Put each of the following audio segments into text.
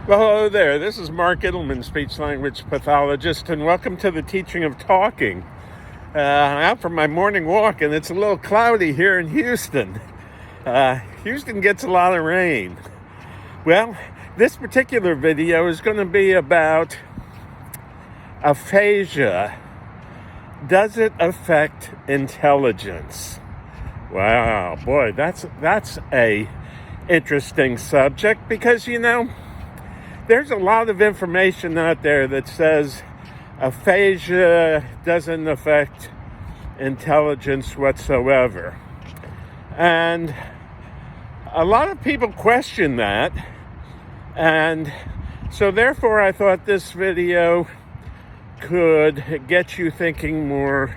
Well, hello there. This is Mark Ittleman, speech-language pathologist, and welcome to the teaching of talking. I'm out for my morning walk, and it's a little cloudy here in Houston. Houston gets a lot of rain. Well, this particular video is going to be about aphasia. Does it affect intelligence? Wow, boy, that's a interesting subject because, there's a lot of information out there that says aphasia doesn't affect intelligence whatsoever. And a lot of people question that. And so therefore I thought this video could get you thinking more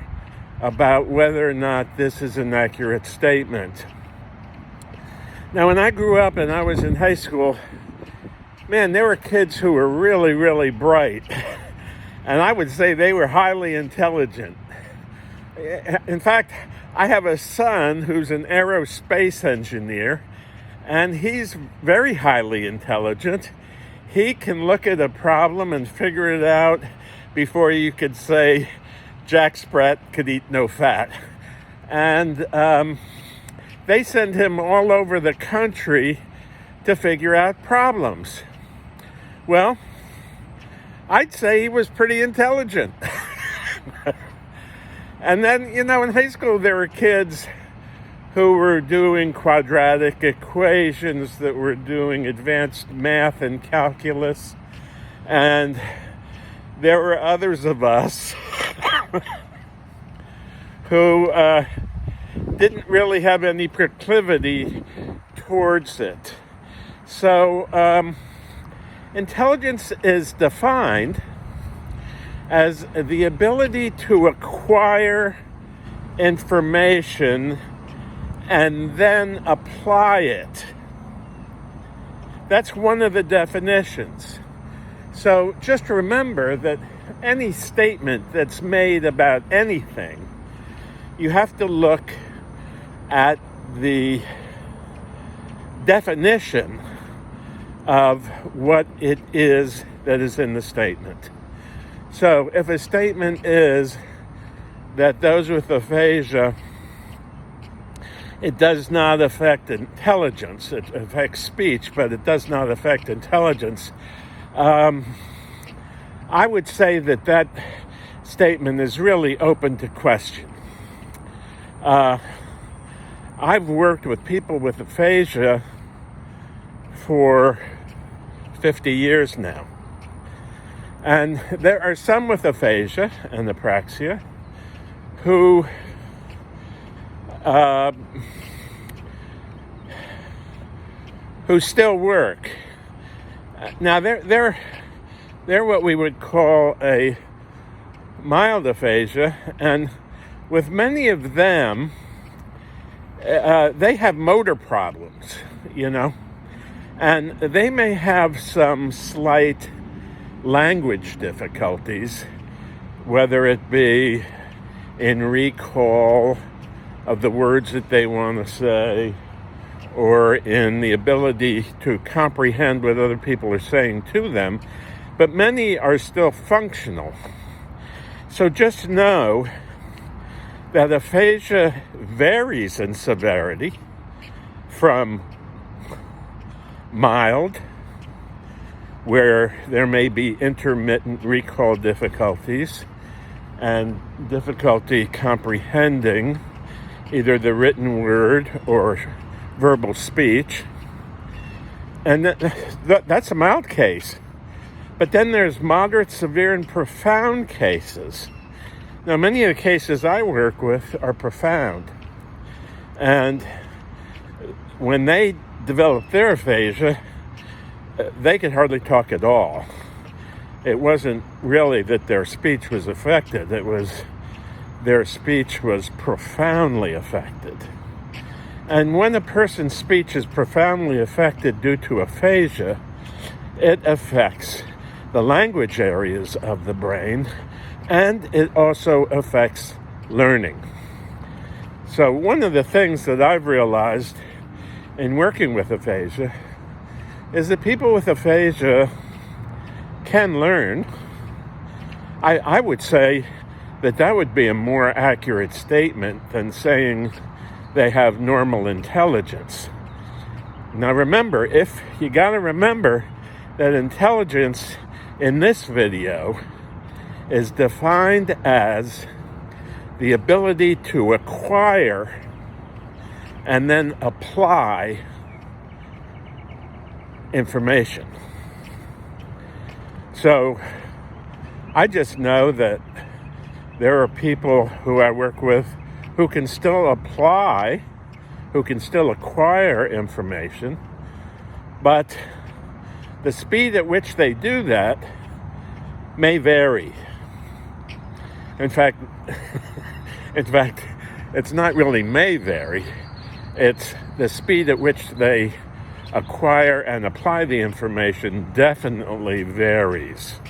about whether or not this is an accurate statement. Now, when I grew up and I was in high school, man, there were kids who were really, really bright. And I would say they were highly intelligent. In fact, I have a son who's an aerospace engineer, and he's very highly intelligent. He can look at a problem and figure it out before you could say Jack Sprat could eat no fat. And they send him all over the country to figure out problems. Well, I'd say he was pretty intelligent. And then, in high school there were kids who were doing quadratic equations, that were doing advanced math and calculus. And there were others of us who didn't really have any proclivity towards it. So, intelligence is defined as the ability to acquire information and then apply it. That's one of the definitions. So just remember that any statement that's made about anything, you have to look at the definition of what it is that is in the statement. So if a statement is that those with aphasia, it does not affect intelligence, it affects speech, but it does not affect intelligence, I would say that statement is really open to question. I've worked with people with aphasia for 50 years now. And there are some with aphasia and apraxia who still work. Now they're what we would call a mild aphasia, and with many of them, they have motor problems, and they may have some slight language difficulties, whether it be in recall of the words that they want to say, or in the ability to comprehend what other people are saying to them, but many are still functional. So just know that aphasia varies in severity from mild, where there may be intermittent recall difficulties and difficulty comprehending either the written word or verbal speech. And that's a mild case. But then there's moderate, severe, and profound cases. Now, many of the cases I work with are profound. And when they developed their aphasia, they could hardly talk at all. It wasn't really that their speech was affected. It was their speech was profoundly affected. And when a person's speech is profoundly affected due to aphasia, it affects the language areas of the brain, and it also affects learning. So one of the things that I've realized in working with aphasia is that people with aphasia can learn. I would say that would be a more accurate statement than saying they have normal intelligence. Now remember, you got to remember that intelligence in this video is defined as the ability to acquire and then apply information. So I just know that there are people who I work with who can still apply, who can still acquire information, but the speed at which they do that may vary. In fact, it's not really may vary. It's the speed at which they acquire and apply the information definitely varies.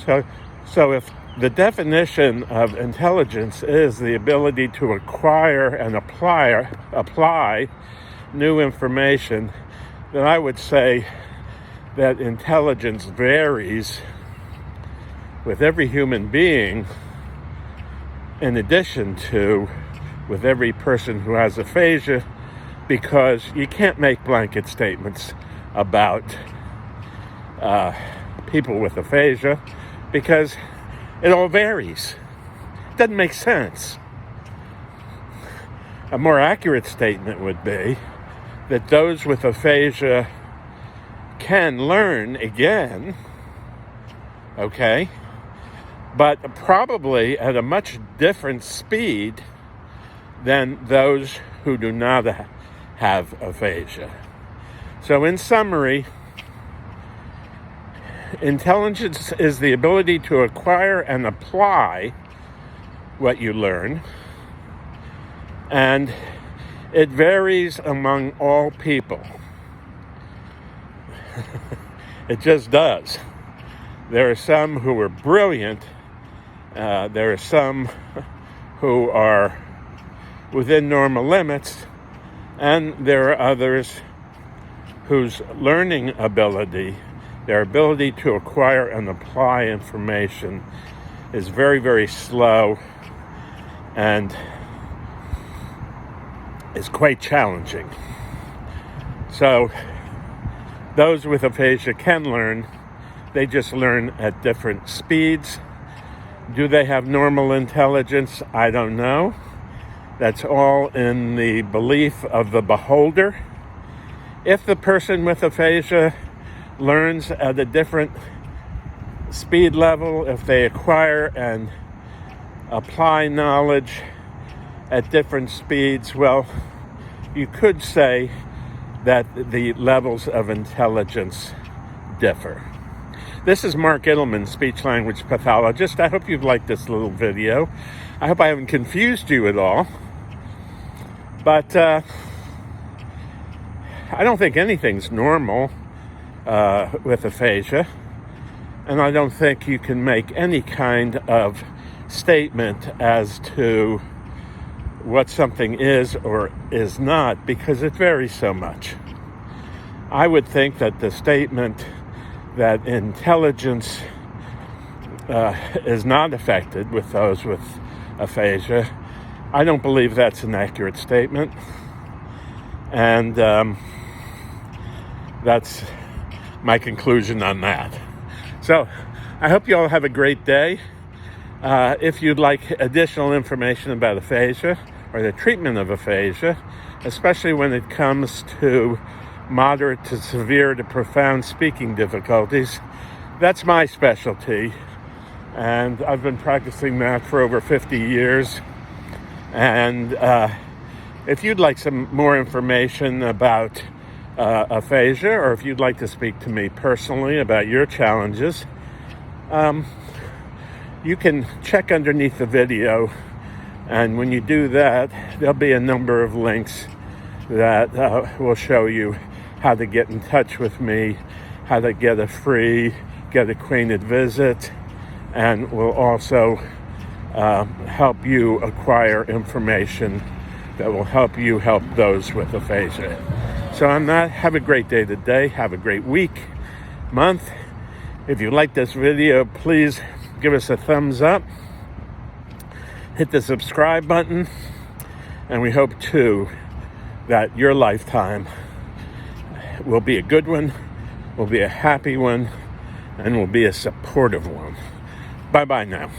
So if the definition of intelligence is the ability to acquire and apply new information, then I would say that intelligence varies with every human being, in addition to with every person who has aphasia, because you can't make blanket statements about people with aphasia, because it all varies. It doesn't make sense. A more accurate statement would be that those with aphasia can learn again, okay, but probably at a much different speed than those who do not have aphasia. So in summary, intelligence is the ability to acquire and apply what you learn, and it varies among all people. It just does. There are some who are brilliant. There are some who are within normal limits, and there are others whose learning ability, their ability to acquire and apply information, is very, very slow and is quite challenging. So those with aphasia can learn. They just learn at different speeds. Do they have normal intelligence? I don't know. That's all in the belief of the beholder. If the person with aphasia learns at a different speed level, if they acquire and apply knowledge at different speeds, well, you could say that the levels of intelligence differ. This is Mark Ittleman, speech-language pathologist. I hope you've liked this little video. I hope I haven't confused you at all. But I don't think anything's normal with aphasia. And I don't think you can make any kind of statement as to what something is or is not, because it varies so much. I would think that the statement that intelligence is not affected with those with aphasia, I don't believe that's an accurate statement. And that's my conclusion on that. So I hope you all have a great day. If you'd like additional information about aphasia or the treatment of aphasia, especially when it comes to moderate to severe to profound speaking difficulties, that's my specialty. And I've been practicing that for over 50 years. And if you'd like some more information about aphasia, or if you'd like to speak to me personally about your challenges, you can check underneath the video, and when you do that, there'll be a number of links that will show you how to get in touch with me, how to get a free Get Acquainted visit, and will also help you acquire information that will help you help those with aphasia. So on that, have a great day today. Have a great week, month. If you like this video, please give us a thumbs up. Hit the subscribe button. And we hope, too, that your lifetime will be a good one, will be a happy one, and will be a supportive one. Bye-bye now.